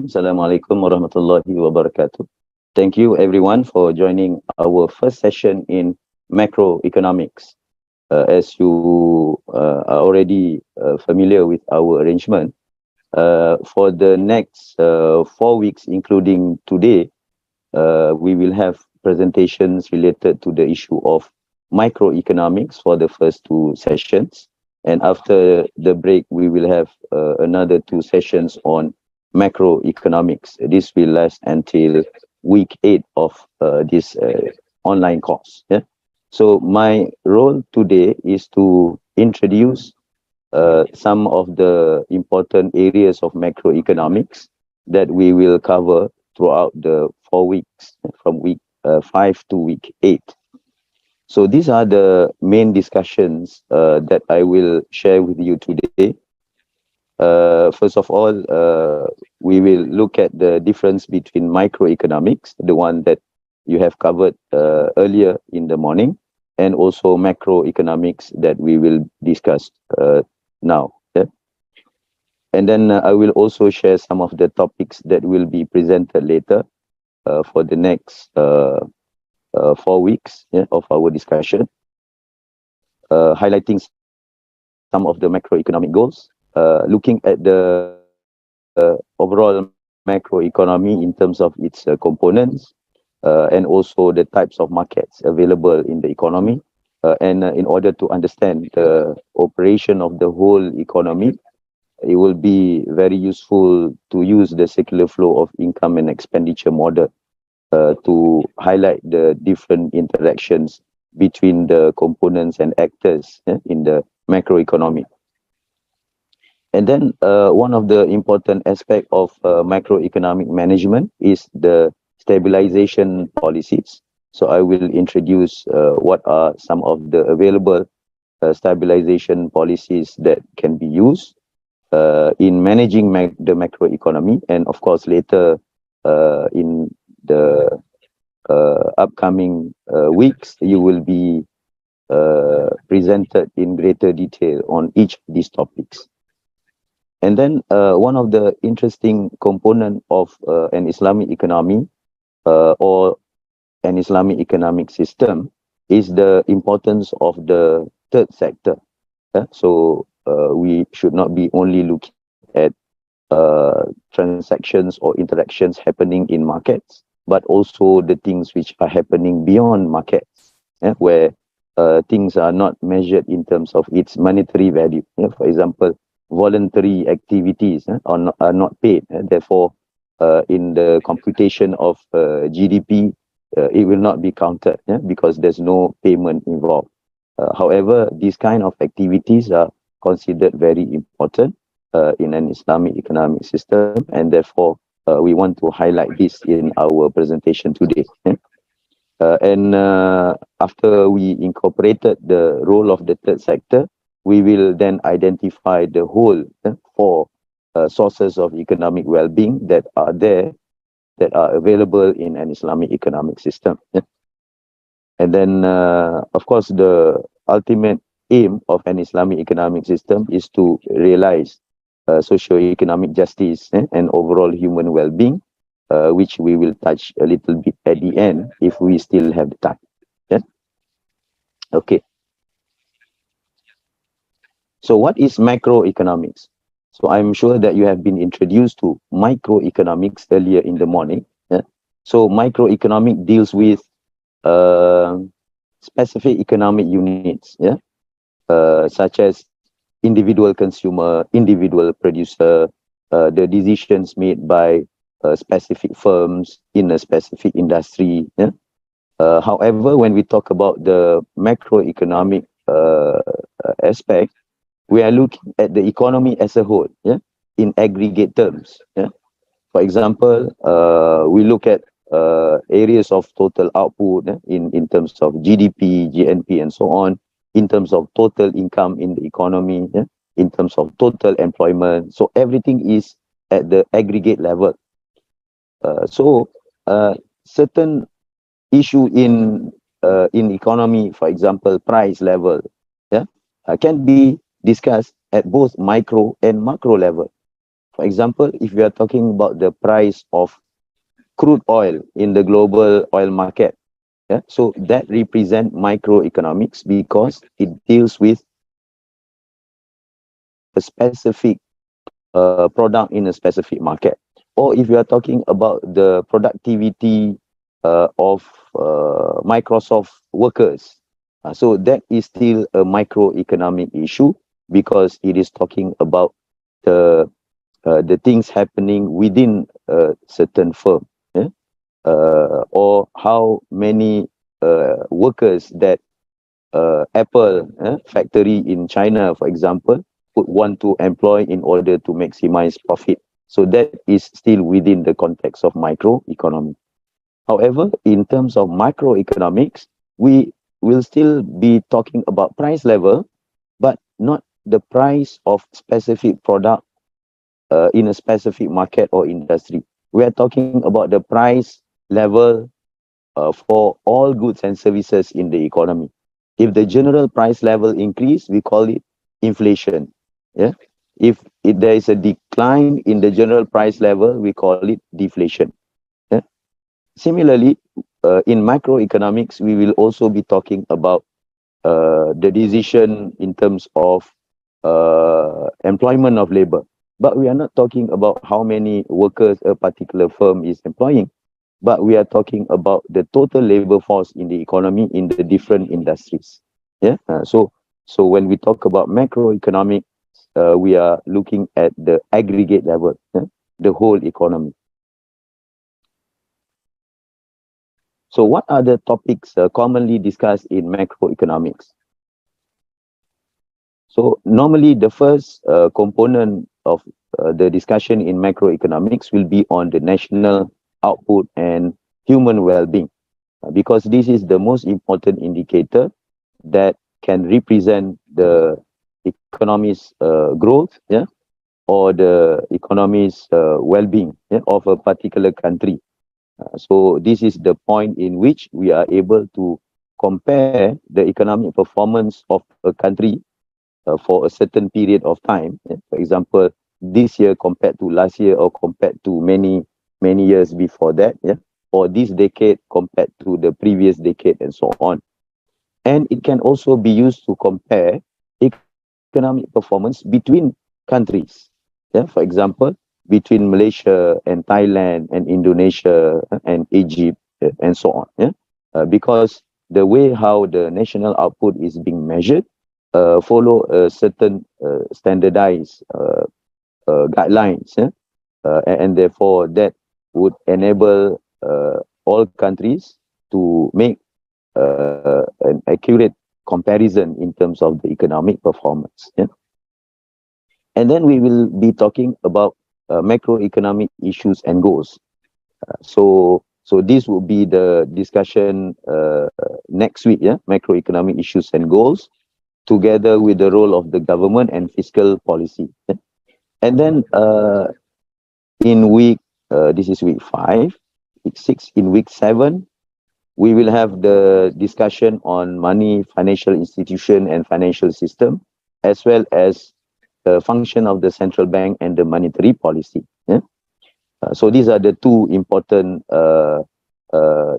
Assalamualaikum warahmatullahi wabarakatuh. Thank you everyone for joining our first session in macroeconomics. As you are already familiar with our arrangement, for the next 4 weeks, including today, we will have presentations related to the issue of microeconomics for the first two sessions. And after the break, we will have another two sessions on macroeconomics. This will last until week 8 of this online course. Yeah? So my role today is to introduce some of the important areas of macroeconomics that we will cover throughout the 4 weeks, from week 5 to week 8. So these are the main discussions that I will share with you today. First of all, we will look at the difference between microeconomics, the one that you have covered earlier in the morning, and also macroeconomics that we will discuss now. Yeah? And then I will also share some of the topics that will be presented later for the next 4 weeks, yeah, of our discussion, highlighting some of the macroeconomic goals, looking at the overall macroeconomy in terms of its components, and also the types of markets available in the economy. And in order to understand the operation of the whole economy, it will be very useful to use the circular flow of income and expenditure model to highlight the different interactions between the components and actors in the macroeconomy. And then one of the important aspects of macroeconomic management is the stabilization policies. So I will introduce what are some of the available stabilization policies that can be used in managing the macroeconomy. And of course, later in the upcoming weeks, you will be presented in greater detail on each of these topics. And then one of the interesting component of an Islamic economy or an Islamic economic system is the importance of the third sector. So we should not be only looking at transactions or interactions happening in markets, but also the things which are happening beyond markets, where things are not measured in terms of its monetary value. For example, voluntary activities are not paid. Therefore, in the computation of GDP, it will not be counted because there's no payment involved. However, these kind of activities are considered very important in an Islamic economic system, and therefore we want to highlight this in our presentation today. And after we incorporated the role of the third sector, we will then identify the whole four sources of economic well-being that are there, that are available in an Islamic economic system. And then, of course, the ultimate aim of an Islamic economic system is to realize socio-economic justice and overall human well-being, which we will touch a little bit at the end if we still have the time. Yeah? Okay. So what is macroeconomics? So I'm sure that you have been introduced to microeconomics earlier in the morning. Yeah? So microeconomic deals with specific economic units, such as individual consumer, individual producer, the decisions made by specific firms in a specific industry. However, when we talk about the macroeconomic aspect, we are looking at the economy as a whole, in aggregate terms. For example, we look at areas of total output in terms of GDP, GNP, and so on, in terms of total income in the economy, in terms of total employment. So everything is at the aggregate level. So certain issue in economy, for example, price level, can be discussed at both micro and macro level. For example, if we are talking about the price of crude oil in the global oil market, yeah, so that represent microeconomics because it deals with a specific product in a specific market. Or if you are talking about the productivity of Microsoft workers, so that is still a microeconomic issue because it is talking about the things happening within a certain firm, yeah? Or how many workers that Apple factory in China, for example, would want to employ in order to maximize profit. So that is still within the context of microeconomy. However, in terms of macroeconomics, we will still be talking about price level, but not the price of specific product in a specific market or industry. We are talking about the price level for all goods and services in the economy. If the general price level increase, we call it inflation. Yeah. If there is a decline in the general price level, we call it deflation. Yeah. Similarly, in macroeconomics, we will also be talking about the decision in terms of employment of labor. But we are not talking about how many workers a particular firm is employing, but we are talking about the total labor force in the economy in the different industries. Yeah. So when we talk about macroeconomic, we are looking at the aggregate level, yeah? The whole economy. So what are the topics commonly discussed in macroeconomics? So normally the first component of the discussion in macroeconomics will be on the national output and human well-being, because this is the most important indicator that can represent the economy's growth, yeah, or the economy's well-being, yeah, of a particular country. So this is the point in which we are able to compare the economic performance of a country for a certain period of time. Yeah? For example, this year compared to last year, or compared to many years before that, yeah, or this decade compared to the previous decade, and so on. And it can also be used to compare economic performance between countries. Yeah, for example, between Malaysia and Thailand and Indonesia and Egypt, and so on. Yeah, because the way how the national output is being measured follow a certain standardized guidelines, yeah? And therefore that would enable all countries to make an accurate comparison in terms of the economic performance. Yeah? And then we will be talking about macroeconomic issues and goals. So this will be the discussion next week. Yeah, macroeconomic issues and goals, together with the role of the government and fiscal policy. Yeah? And then in week, this is week 5, week 6, in week 7, we will have the discussion on money, financial institution, and financial system, as well as the function of the central bank and the monetary policy. Yeah? So these are the two important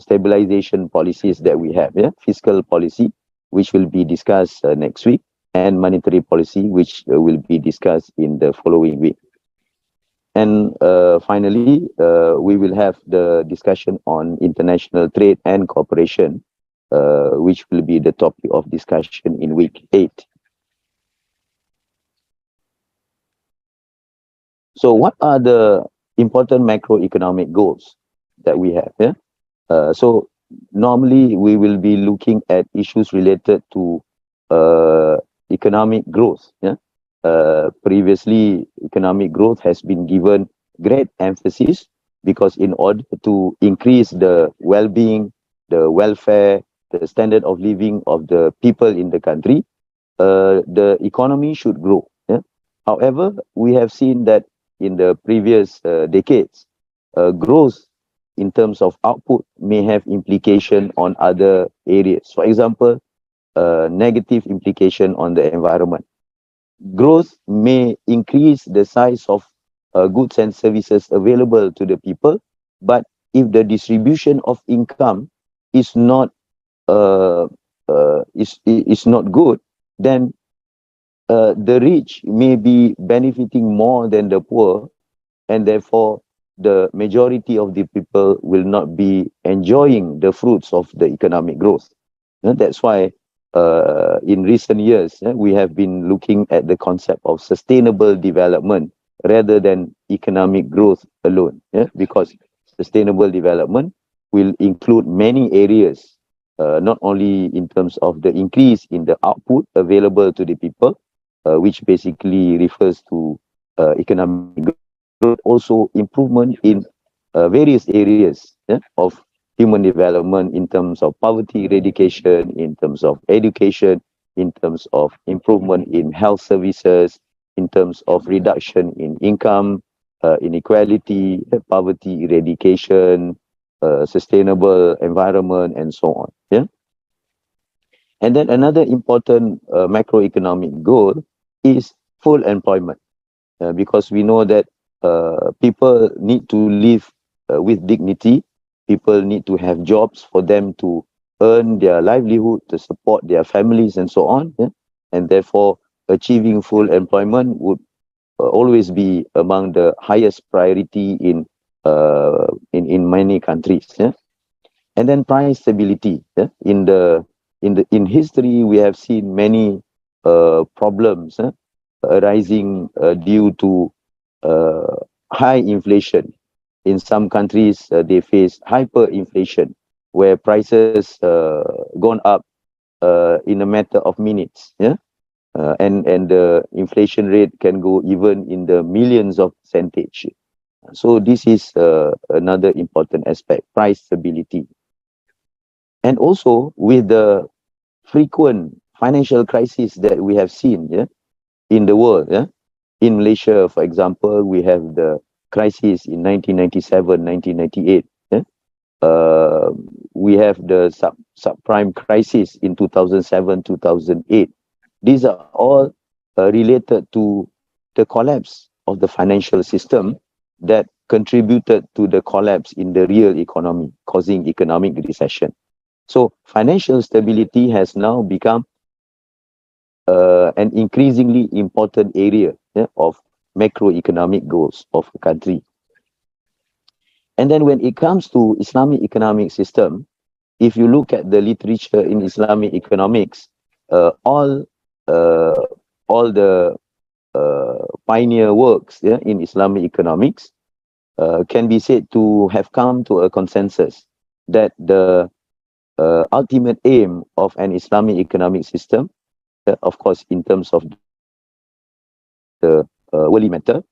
stabilization policies that we have. Yeah? Fiscal policy, which will be discussed next week, and monetary policy, which will be discussed in the following week. And finally, we will have the discussion on international trade and cooperation, which will be the topic of discussion in week 8. So what are the important macroeconomic goals that we have? Yeah? So normally we will be looking at issues related to economic growth. Yeah? Previously, economic growth has been given great emphasis because in order to increase the well-being, the welfare, the standard of living of the people in the country, the economy should grow. Yeah? However, we have seen that in the previous decades, growth in terms of output may have implication on other areas. For example, negative implication on the environment. Growth may increase the size of goods and services available to the people, but if the distribution of income is not is not good, then the rich may be benefiting more than the poor, and therefore the majority of the people will not be enjoying the fruits of the economic growth. That's why in recent years we have been looking at the concept of sustainable development rather than economic growth alone. Because sustainable development will include many areas, not only in terms of the increase in the output available to the people, which basically refers to economic growth, also improvement in various areas of human development, in terms of poverty eradication, in terms of education, in terms of improvement in health services, in terms of reduction in income inequality, poverty eradication, sustainable environment, and so on. And then another important macroeconomic goal is full employment, because we know that people need to live with dignity. People need to have jobs for them to earn their livelihood, to support their families, and so on. And therefore, achieving full employment would always be among the highest priority in many countries. And then price stability. In history, we have seen many problems arising due to high inflation. In some countries, they face hyperinflation, where prices gone up in a matter of minutes. And the inflation rate can go even in the millions of percentage. So this is another important aspect, price stability. And also with the frequent financial crisis that we have seen in the world. In Malaysia, for example, we have the crisis in 1997, 1998. We have the subprime crisis in 2007, 2008. These are all related to the collapse of the financial system that contributed to the collapse in the real economy, causing economic recession. So financial stability has now become an increasingly important area of macroeconomic goals of a country. And then when it comes to Islamic economic system, if you look at the literature in Islamic economics, all the pioneer works in Islamic economics can be said to have come to a consensus that the ultimate aim of an Islamic economic system, of course, in terms of the worldly matter,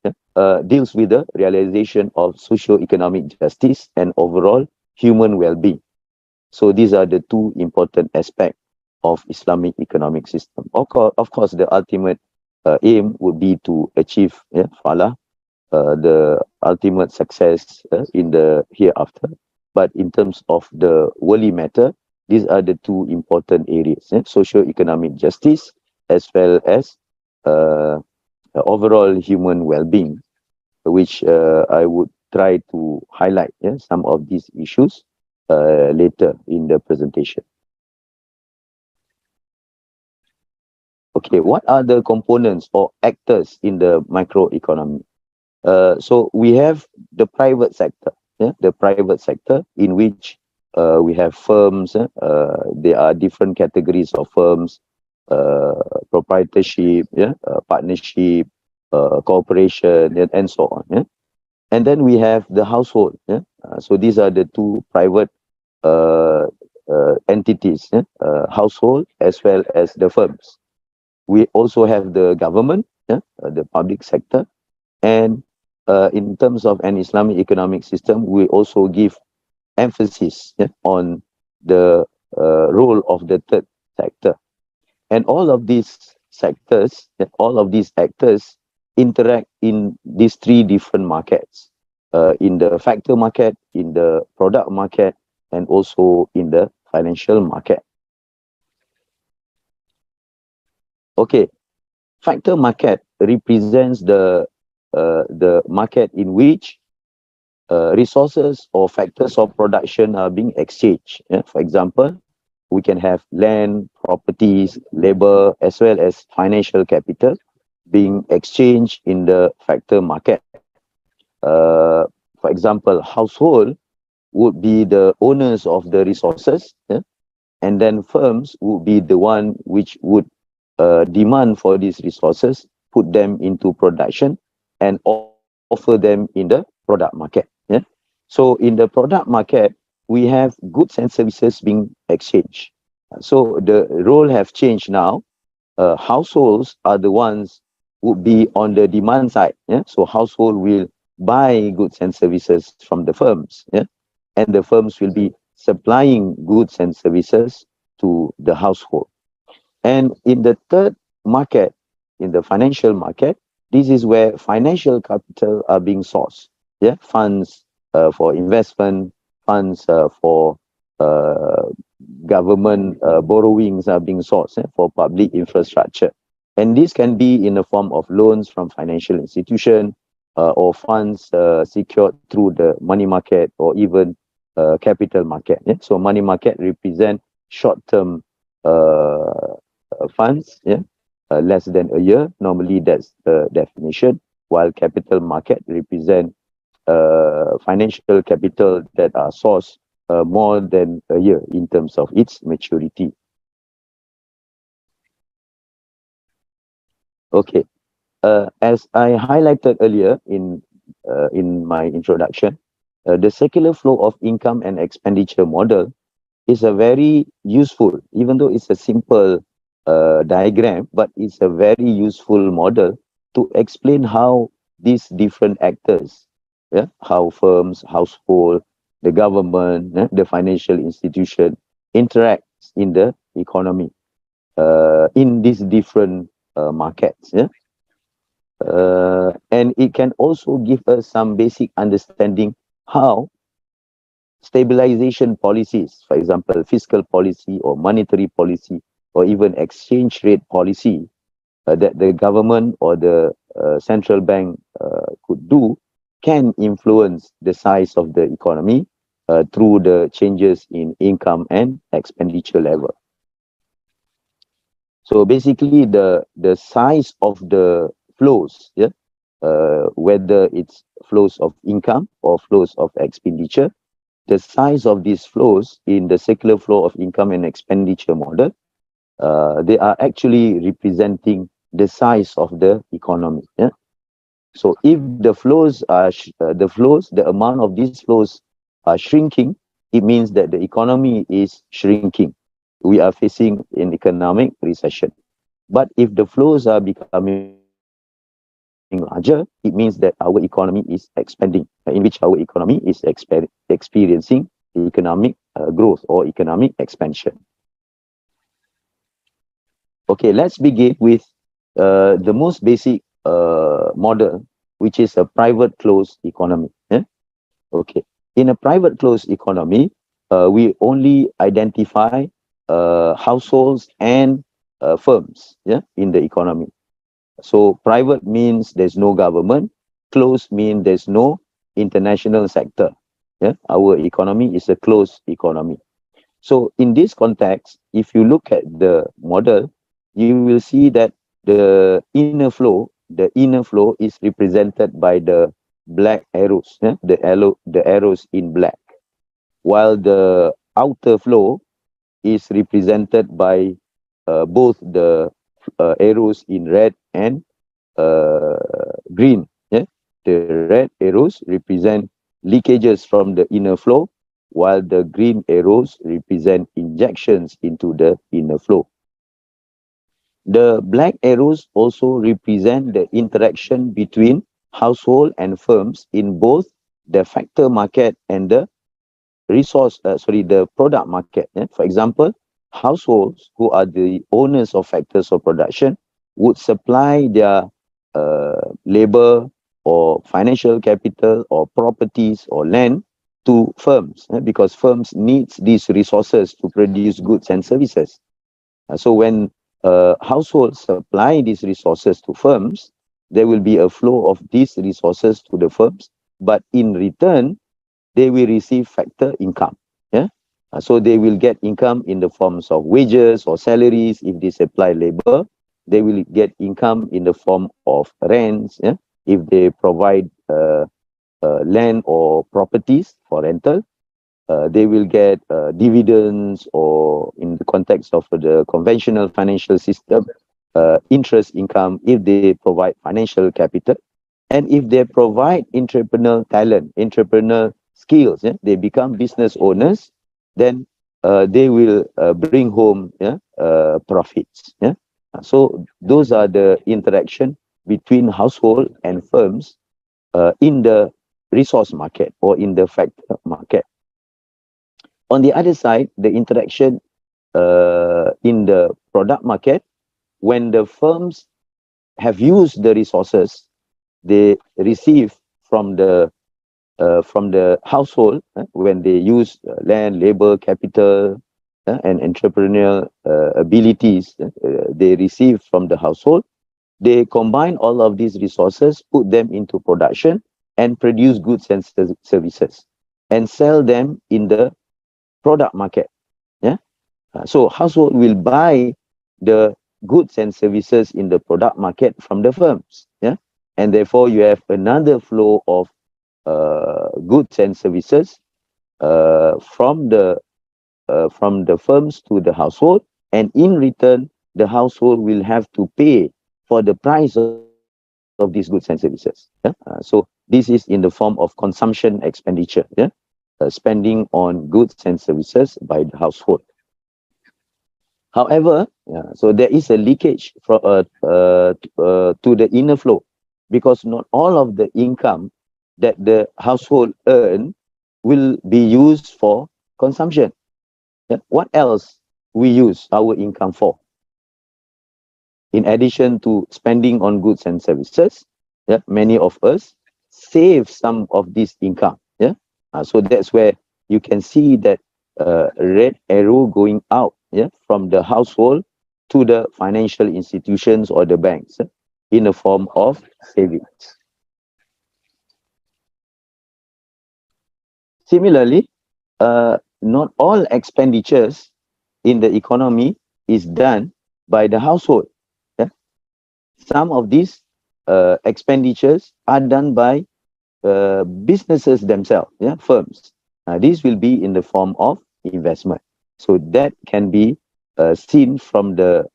deals with the realization of socio-economic justice and overall human well-being. So these are the two important aspects of Islamic economic system. Of course, the ultimate aim would be to achieve falah, the ultimate success in the hereafter. But in terms of the worldly matter, these are the two important areas, socio-economic justice as well as overall human well-being, which I would try to highlight some of these issues later in the presentation. Okay, what are the components or actors in the macroeconomy? So we have the private sector, the private sector in which we have firms. There are different categories of firms, proprietorship, partnership, cooperation, and so on. And then we have the household. So these are the two private entities, household as well as the firms. We also have the government, the public sector, and in terms of an Islamic economic system, we also give emphasis on the role of the third sector. And all of these sectors, all of these actors interact in these three different markets, in the factor market, in the product market, and also in the financial market. Okay, factor market represents the the market in which resources or factors of production are being exchanged. Yeah? For example, we can have land, properties, labor, as well as financial capital being exchanged in the factor market. For example, household would be the owners of the resources, yeah? And then firms would be the one which would demand for these resources, put them into production, and offer them in the product market. Yeah? So in the product market, we have goods and services being exchanged. So the role have changed now. Households are the ones would be on the demand side. Yeah? So household will buy goods and services from the firms. Yeah? And the firms will be supplying goods and services to the household. And in the third market, in the financial market, this is where financial capital are being sourced. Yeah, funds for investment, funds for uh, government borrowings are being sourced for public infrastructure. And this can be in the form of loans from financial institution or funds secured through the money market or even capital market. Yeah? So money market represent short-term funds, yeah, less than a year. Normally, that's the definition. While capital market represent financial capital that are sourced more than a year in terms of its maturity. Okay, as I highlighted earlier in my introduction, the circular flow of income and expenditure model is a very useful, even though it's a simple diagram, but it's a very useful model to explain how these different actors, yeah, how firms, household, the government, the financial institution interacts in the economy in these different markets. Yeah? And it can also give us some basic understanding how stabilization policies, for example, fiscal policy or monetary policy, or even exchange rate policy that the government or the central bank could do can influence the size of the economy through the changes in income and expenditure level. So basically, the size of the flows, yeah, whether it's flows of income or flows of expenditure, the size of these flows in the circular flow of income and expenditure model, they are actually representing the size of the economy. Yeah? So if the flows are the amount of these flows are shrinking, it means that the economy is shrinking. We are facing an economic recession. But if the flows are becoming larger, it means that our economy is expanding, in which our economy is experiencing economic growth or economic expansion. Okay, let's begin with the most basic model, which is a private closed economy. Yeah? Okay, in a private closed economy, we only identify households and firms, yeah, in the economy. So private means there's no government, closed means there's no international sector. Yeah, our economy is a closed economy. So in this context, if you look at the model, you will see that the inner flow is represented by the black arrows, yeah? The arrows in black, while the outer flow is represented by both the arrows in red and green. Yeah? The red arrows represent leakages from the inner flow, while the green arrows represent injections into the inner flow. The black arrows also represent the interaction between household and firms in both the factor market and the the product market. Yeah? For example, households who are the owners of factors of production would supply their labor or financial capital or properties or land to firms, because firms needs these resources to produce goods and services. So when households supply these resources to firms, there will be a flow of these resources to the firms, but in return, they will receive factor income. Yeah. So they will get income in the forms of wages or salaries if they supply labor. They will get income in the form of rents. Yeah. If they provide land or properties for rental, they will get dividends, or in the context of the conventional financial system, interest income if they provide financial capital. And if they provide entrepreneurial talent, entrepreneurial skills, yeah, they become business owners, then they will bring home, yeah, profits. Yeah? So those are the interaction between household and firms in the resource market or in the factor market. On the other side, the interaction in the product market, when the firms have used the resources they receive from the household, when they use land, labor, capital, and entrepreneurial abilities they receive from the household, they combine all of these resources, put them into production, and produce goods and services, and sell them in the product market. Yeah. So household will buy the goods and services in the product market from the firms. Yeah. And therefore you have another flow of goods and services from the firms to the household, and in return the household will have to pay for the price of these goods and services. Yeah? So this is in the form of consumption expenditure. Yeah? Spending on goods and services by the household. However, yeah, so there is a leakage from to the inner flow, because not all of the income that the household earn will be used for consumption. Yeah? What else we use our income for? In addition to spending on goods and services, yeah, many of us save some of this income. Yeah, so that's where you can see that red arrow going out, yeah, from the household to the financial institutions or the banks, in the form of savings. Similarly, not all expenditures in the economy is done by the household. Yeah? Some of these expenditures are done by businesses themselves, yeah, firms. This will be in the form of investment. So that can be seen from the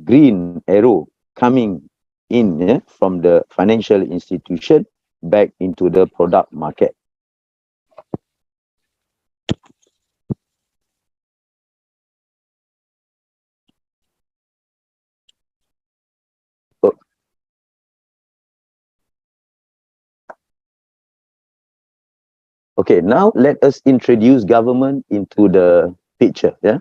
green arrow coming in, yeah, from the financial institution back into the product market. Okay, now let us introduce government into the picture. Yeah.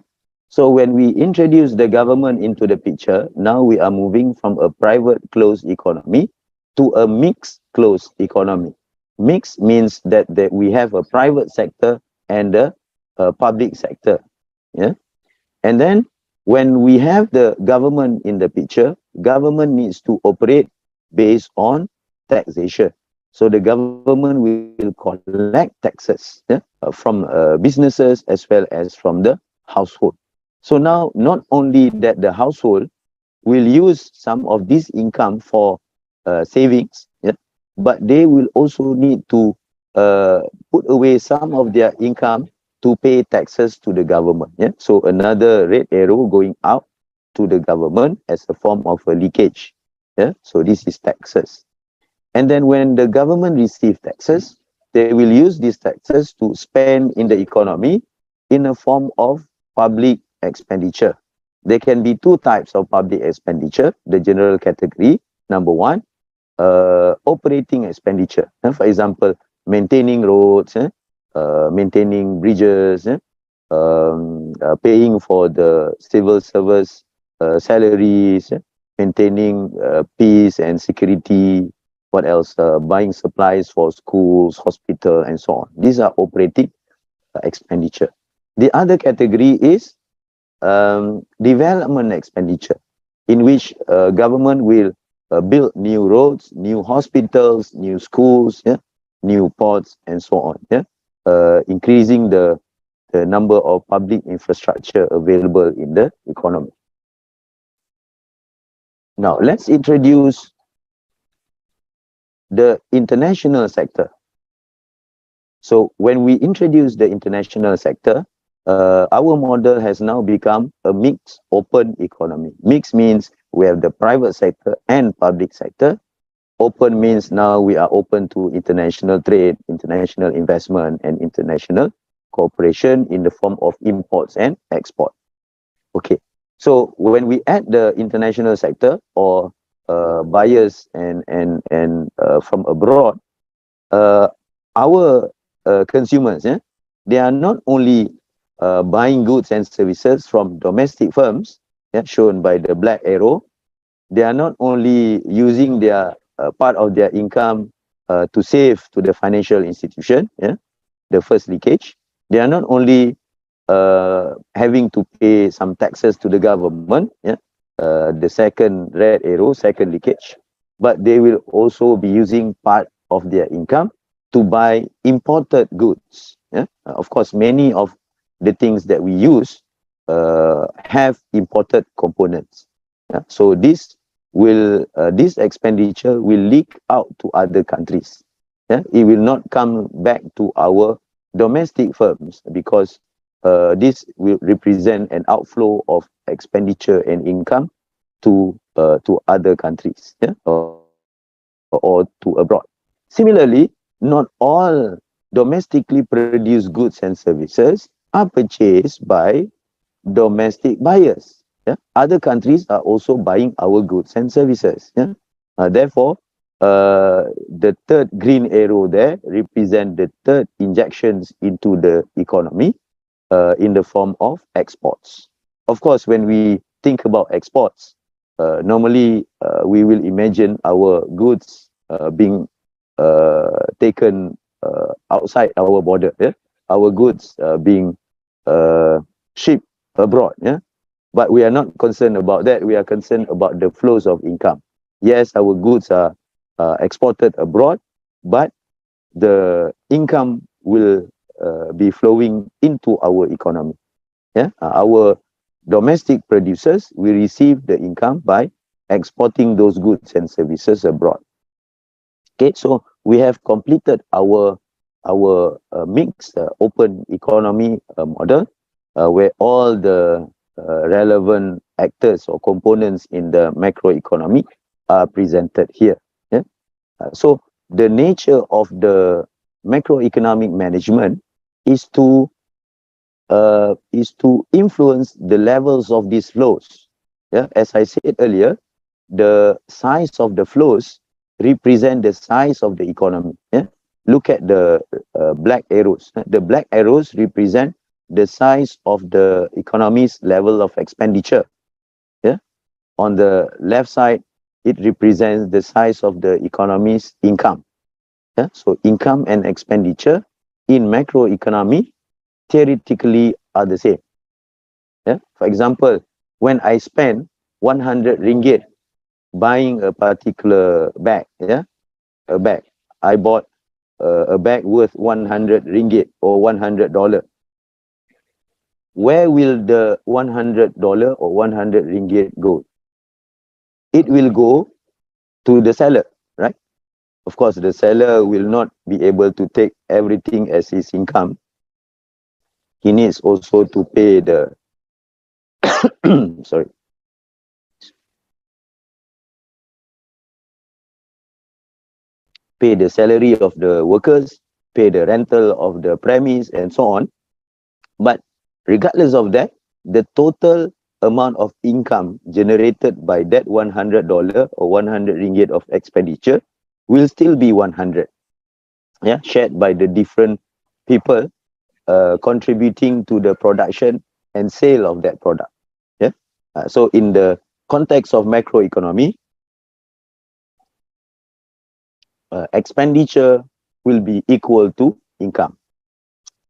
So when we introduce the government into the picture, now we are moving from a private closed economy to a mixed closed economy. Mixed means that we have a private sector and a public sector. Yeah. And then when we have the government in the picture, government needs to operate based on taxation. So the government will collect taxes, yeah, from businesses as well as from the household. So now not only that the household will use some of this income for savings, yeah, but they will also need to put away some of their income to pay taxes to the government. Yeah? So another red arrow going out to the government as a form of a leakage. Yeah? So this is taxes. And then when the government receives taxes, they will use these taxes to spend in the economy in a form of public expenditure. There can be two types of public expenditure. The general category, number one, operating expenditure. For example, maintaining roads, maintaining bridges, paying for the civil service salaries, maintaining peace and security. What else? Buying supplies for schools, hospital, and so on. These are operating expenditure. The other category is development expenditure, in which government will build new roads, new hospitals, new schools, yeah, new ports, and so on. Yeah, increasing the number of public infrastructure available in the economy. Now, let's introduce the international sector. So when we introduce the international sector, our model has now become a mixed open economy. Mixed means we have the private sector and public sector. Open means now we are open to international trade, international investment, and international cooperation in the form of imports and export. Okay, so when we add the international sector or buyers and from abroad, uh, our consumers, yeah, they are not only buying goods and services from domestic firms, yeah, shown by the black arrow. They are not only using their part of their income to save to the financial institution, yeah, the first leakage. They are not only having to pay some taxes to the government, yeah, the second red arrow, second leakage, but they will also be using part of their income to buy imported goods. Yeah? Of course, many of the things that we use have imported components. Yeah? So this expenditure will leak out to other countries. Yeah? It will not come back to our domestic firms because this will represent an outflow of expenditure and income to other countries, yeah, or to abroad. Similarly, not all domestically produced goods and services are purchased by domestic buyers. Yeah? Other countries are also buying our goods and services. Yeah? Therefore, the third green arrow there represent the third injections into the economy in the form of exports. Of course, when we think about exports, normally we will imagine our goods being taken outside our border. Yeah? Our goods being shipped abroad. Yeah? But we are not concerned about that. We are concerned about the flows of income. Yes, our goods are exported abroad, but the income will be flowing into our economy. Yeah, our domestic producers will receive the income by exporting those goods and services abroad. Okay, so we have completed our mixed open economy model where all the relevant actors or components in the macroeconomy are presented here. Yeah? So the nature of the macroeconomic management is to influence the levels of these flows. Yeah, as I said earlier, the size of the flows represent the size of the economy. Yeah, look at the black arrows. The black arrows represent the size of the economy's level of expenditure. Yeah, on the left side, it represents the size of the economy's income. Yeah, so income and expenditure in macroeconomy theoretically are the same. Yeah? For example, when I spend 100 ringgit buying a particular bag, yeah, a bag, I bought a bag worth 100 ringgit or $100. Where will the $100 or 100 ringgit go? It will go to the seller, right? Of course, the seller will not be able to take everything as his income. He needs also to pay the sorry, pay the salary of the workers, pay the rental of the premise, and so on. But regardless of that, the total amount of income generated by that $100 or 100 ringgit of expenditure will still be 100. Yeah, shared by the different people contributing to the production and sale of that product. Yeah. So in the context of macroeconomy, expenditure will be equal to income.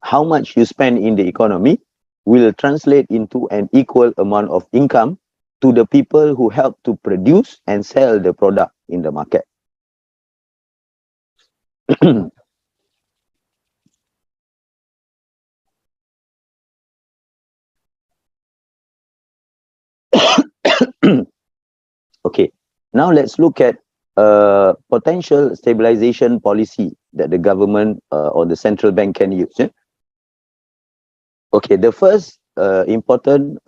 How much you spend in the economy will translate into an equal amount of income to the people who help to produce and sell the product in the market. Okay, now let's look at potential stabilization policy that the government or the central bank can use. Yeah? Okay, the first important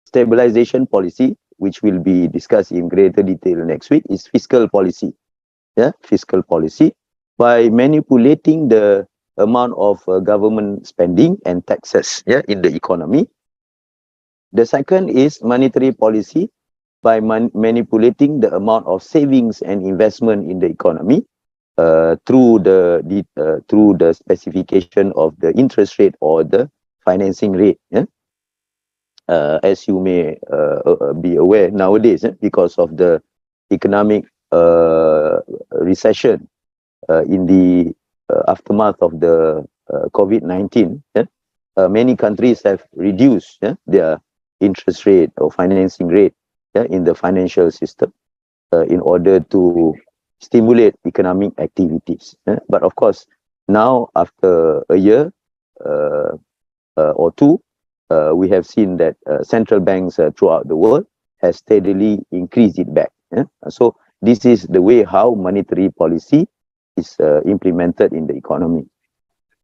stabilization policy, which will be discussed in greater detail next week, is fiscal policy. Yeah, fiscal policy, by manipulating the amount of government spending and taxes, yeah, in the economy. The second is monetary policy, by manipulating the amount of savings and investment in the economy through the specification of the interest rate or the financing rate. Yeah? As you may be aware nowadays, because of the economic recession in the aftermath of the COVID-19, many countries have reduced their interest rate or financing rate in the financial system in order to stimulate economic activities. But of course, now after a year or two, we have seen that central banks throughout the world has steadily increased it back. So this is the way how monetary policy is implemented in the economy.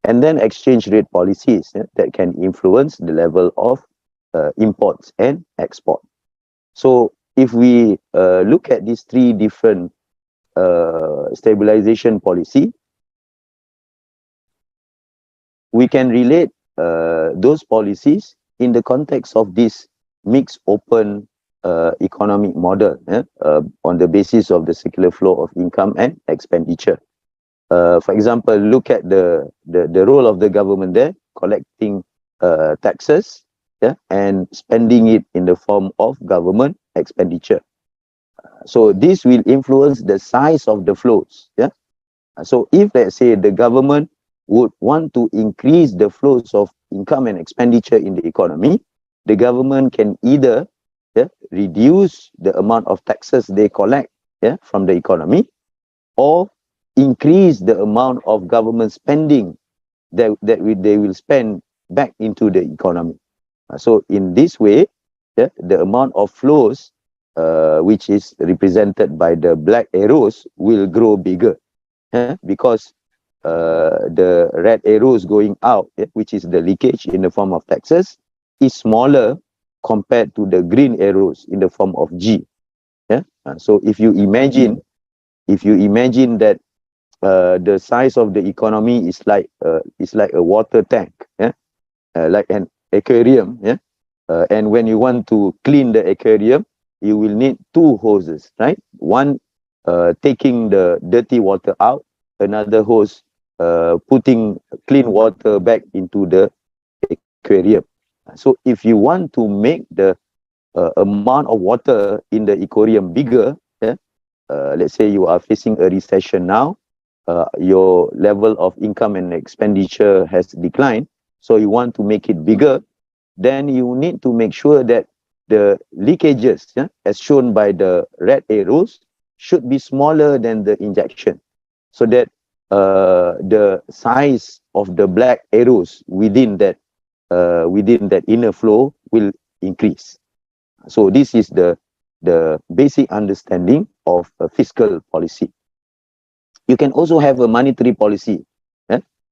And then exchange rate policies that can influence the level of imports and export. So if we look at these three different stabilization policy, we can relate those policies in the context of this mixed open economic model on the basis of the circular flow of income and expenditure. For example, look at the role of the government there, collecting taxes and spending it in the form of government expenditure. So this will influence the size of the flows. So if, let's say, the government would want to increase the flows of income and expenditure in the economy, the government can either reduce the amount of taxes they collect from the economy, or increase the amount of government spending that they will spend back into the economy. So in this way, the amount of flows which is represented by the black arrows will grow bigger because the red arrows going out, which is the leakage in the form of taxes, is smaller compared to the green arrows in the form of G. So if you imagine that the size of the economy is like a water tank, like an aquarium, and when you want to clean the aquarium, you will need two hoses, right? One taking the dirty water out, another hose putting clean water back into the aquarium. So if you want to make the amount of water in the aquarium bigger, let's say you are facing a recession now, your level of income and expenditure has declined, so you want to make it bigger, then you need to make sure that the leakages, as shown by the red arrows, should be smaller than the injection, so that the size of the black arrows within that inner flow will increase. So this is the basic understanding of a fiscal policy. You can also have a monetary policy.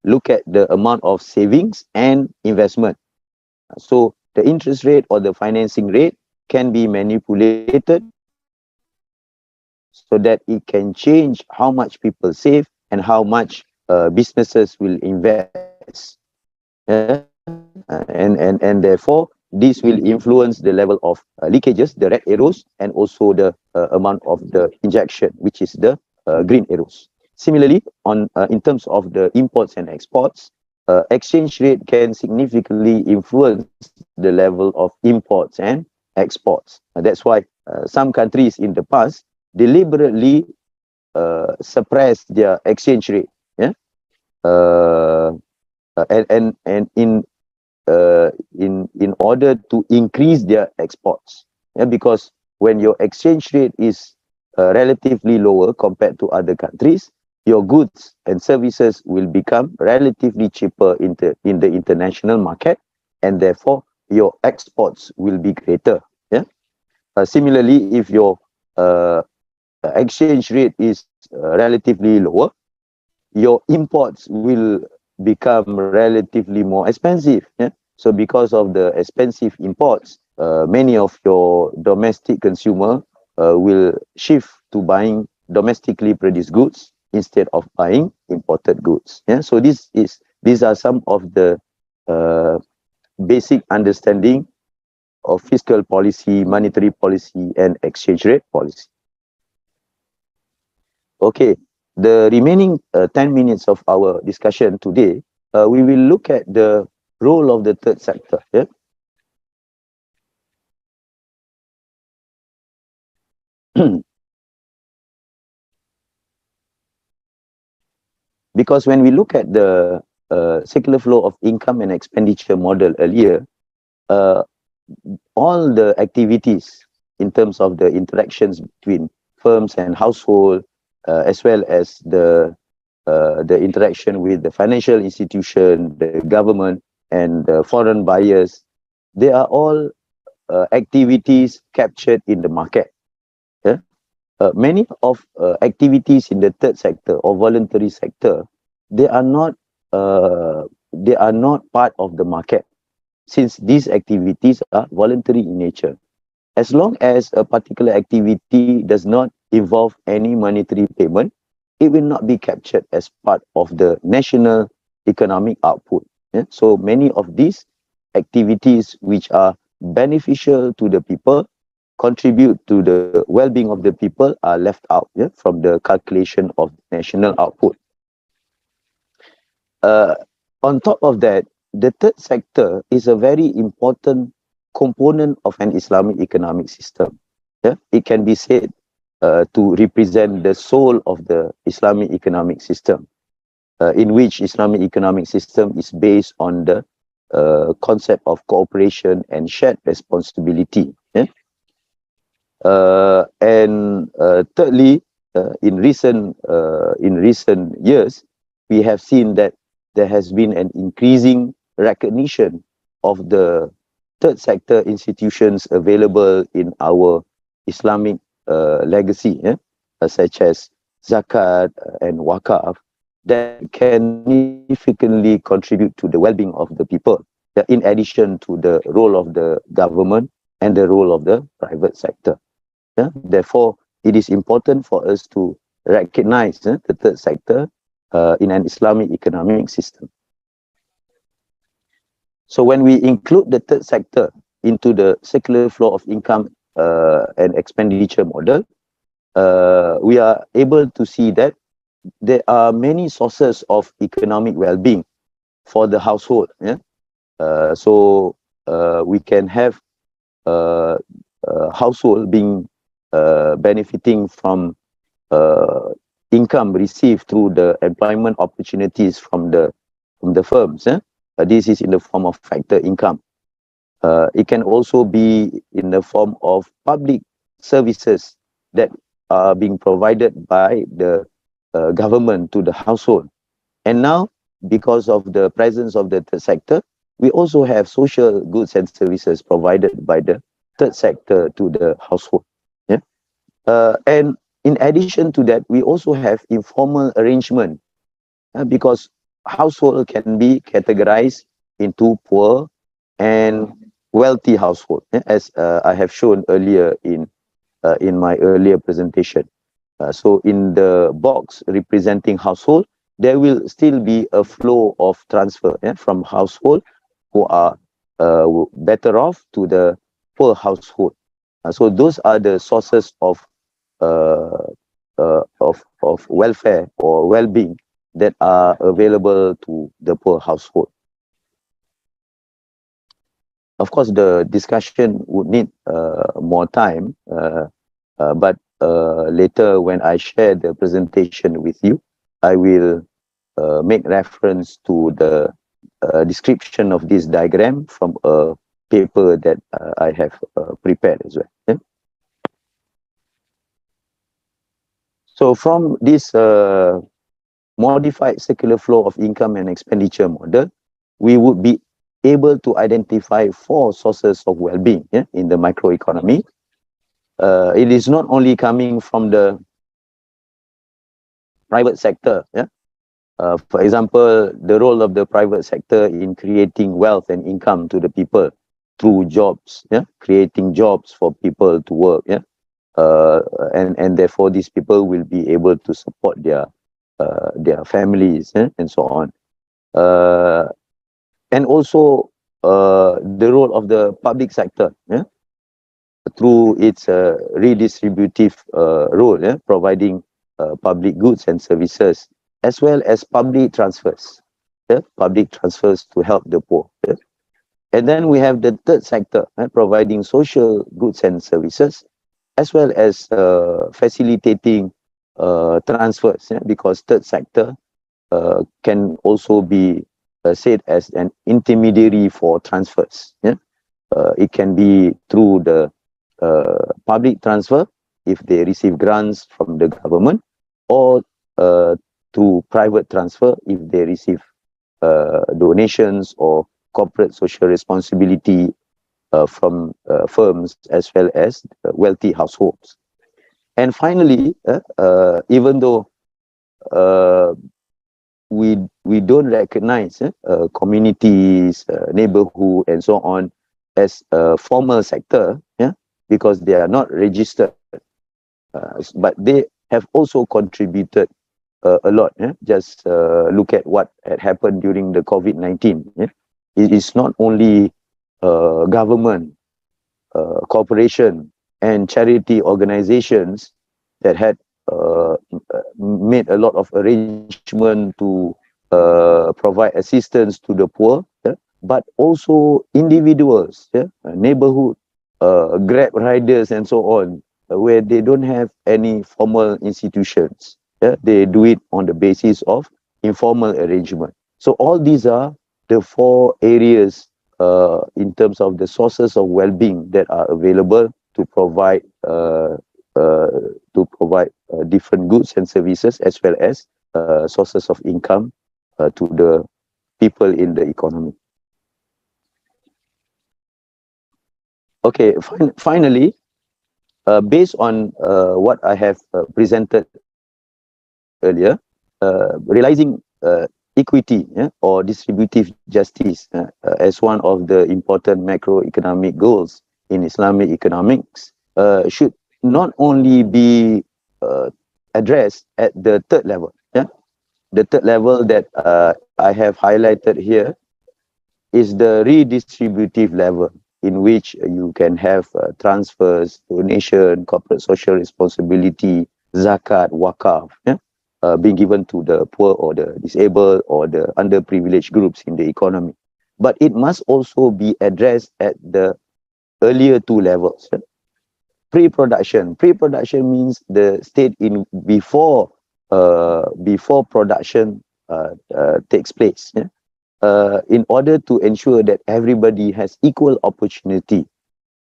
Look at the amount of savings and investment. So the interest rate or the financing rate can be manipulated so that it can change how much people save and how much businesses will invest. And therefore, this will influence the level of leakages, the red arrows, and also the amount of the injection, which is the green arrows. Similarly, in terms of the imports and exports, exchange rate can significantly influence the level of imports and exports. That's why some countries in the past deliberately suppressed their exchange rate, and in order to increase their exports. because when your exchange rate is relatively lower compared to other countries, your goods and services will become relatively cheaper in the international market, and therefore your exports will be greater. Yeah. Similarly, if your exchange rate is relatively lower, your imports will become relatively more expensive. Yeah? So because of the expensive imports, many of your domestic consumer will shift to buying domestically produced goods instead of buying imported goods. Yeah? So these are some of the uh, basic understanding of fiscal policy, monetary policy, and exchange rate policy. Okay, the remaining 10 minutes of our discussion today, we will look at the role of the third sector. Yeah? Because when we look at the circular flow of income and expenditure model earlier, uh, all the activities in terms of the interactions between firms and household, as well as the interaction with the financial institution, the government, and the foreign buyers, they are all activities captured in the market. Yeah? Many of activities in the third sector or voluntary sector, they are not part of the market, since these activities are voluntary in nature. As long as a particular activity does not involve any monetary payment, it will not be captured as part of the national economic output. Yeah? So many of these activities which are beneficial to the people, contribute to the well-being of the people, are left out, yeah, from the calculation of national output. Uh, on top of that, the third sector is a very important component of an Islamic economic system. Yeah? It can be said to represent the soul of the Islamic economic system, in which Islamic economic system is based on the concept of cooperation and shared responsibility. Yeah? And thirdly, in recent years, we have seen that there has been an increasing recognition of the third sector institutions available in our Islamic legacy, yeah? Such as zakat and wakaf, that can significantly contribute to the well-being of the people, in addition to the role of the government and the role of the private sector. Yeah? Therefore, it is important for us to recognize the third sector in an Islamic economic system. So when we include the third sector into the circular flow of income and expenditure model, we are able to see that there are many sources of economic well-being for the household. Yeah? So we can have household being benefiting from income received through the employment opportunities from the firms. This is in the form of factor income. It can also be in the form of public services that are being provided by the government to the household. And now, because of the presence of the third sector, we also have social goods and services provided by the third sector to the household. Yeah? And in addition to that, we also have informal arrangement, because household can be categorized into poor and wealthy household, as I have shown earlier in my earlier presentation. So in the box representing household, there will still be a flow of transfer, from household who are better off to the poor household. So those are the sources of welfare or well-being that are available to the poor household. Of course, the discussion would need more time, but later when I share the presentation with you, I will make reference to the description of this diagram from a paper that I have prepared as well. Yeah? So from this modified circular flow of income and expenditure model, we would be able to identify 4 sources of well-being, yeah, in the microeconomy. It is not only coming from the private sector. Yeah? For example, the role of the private sector in creating wealth and income to the people through jobs, yeah, creating jobs for people to work, yeah, and therefore these people will be able to support their families, yeah, and so on. And also the role of the public sector, yeah, through its redistributive role, yeah, providing public goods and services, as well as public transfers, yeah, public transfers to help the poor. Yeah. And then we have the third sector, providing social goods and services, as well as facilitating transfers, yeah, because third sector can also be said as an intermediary for transfers. Yeah? It can be through the public transfer if they receive grants from the government, or through private transfer if they receive donations or corporate social responsibility from firms as well as wealthy households. And finally, even though we don't recognize communities, neighborhood, and so on as a formal sector, yeah, because they are not registered, but they have also contributed a lot. Yeah? Just look at what had happened during the COVID-19. Yeah? It is not only government, corporation, and charity organizations that had made a lot of arrangement to provide assistance to the poor, yeah? But also individuals, yeah? Neighborhood, Grab riders, and so on, where they don't have any formal institutions. Yeah? They do it on the basis of informal arrangement. So all these are the 4 areas in terms of the sources of well-being that are available to provide different goods and services, as well as sources of income to the people in the economy. Okay, finally, based on what I have presented earlier, realizing equity, yeah, or distributive justice as one of the important macroeconomic goals in Islamic economics should not only be addressed at the third level. Yeah? The third level that I have highlighted here is the redistributive level, in which you can have transfers, donation, corporate social responsibility, zakat, wakaf, yeah? Being given to the poor or the disabled or the underprivileged groups in the economy. But it must also be addressed at the earlier 2 levels. Yeah? Pre-production. Pre-production means the state in before production takes place. Yeah? In order to ensure that everybody has equal opportunity,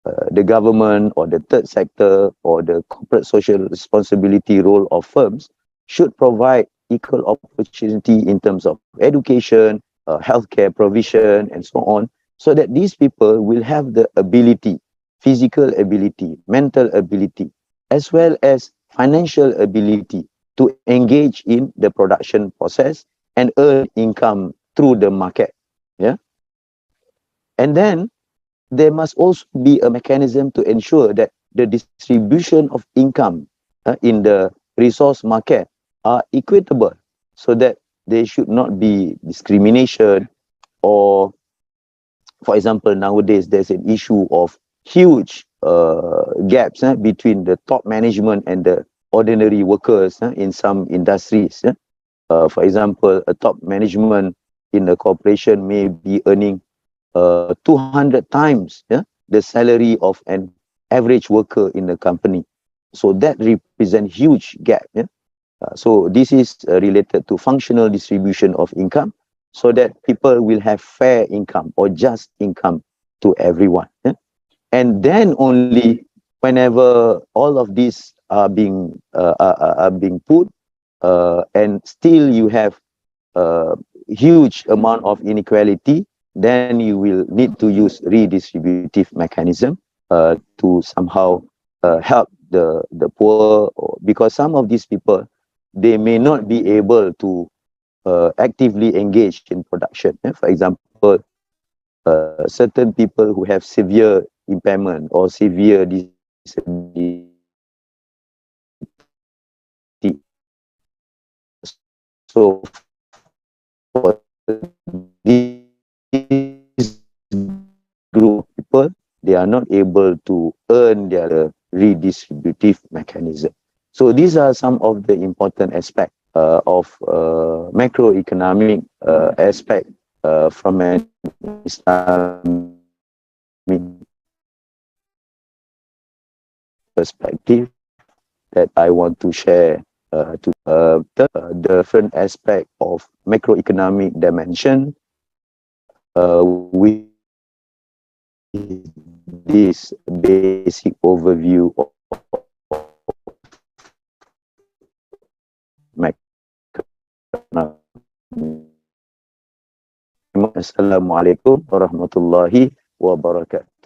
the government or the third sector or the corporate social responsibility role of firms should provide equal opportunity in terms of education, healthcare provision, and so on, so that these people will have the ability, physical ability, mental ability, as well as financial ability to engage in the production process and earn income through the market. Yeah. And then there must also be a mechanism to ensure that the distribution of income in the resource market are equitable, so that there should not be discrimination, or, for example, nowadays there's an issue of huge gaps between the top management and the ordinary workers in some industries. For example, a top management in a corporation may be earning 200 times the salary of an average worker in the company. So that represents huge gap. Yeah? So this is related to functional distribution of income, so that people will have fair income or just income to everyone. And then only whenever all of these are being put, and still you have a huge amount of inequality, then you will need to use redistributive mechanism to somehow help the poor, because some of these people, they may not be able to actively engage in production. For example, certain people who have severe impairment or severe disability. So for this group of people, they are not able to earn their redistributive mechanism. So these are some of the important aspects of macroeconomic aspect from an Islamic perspective that I want to share to the different aspect of macroeconomic dimension with this basic overview of macroeconomic. Assalamualaikum warahmatullahi wabarakatuh.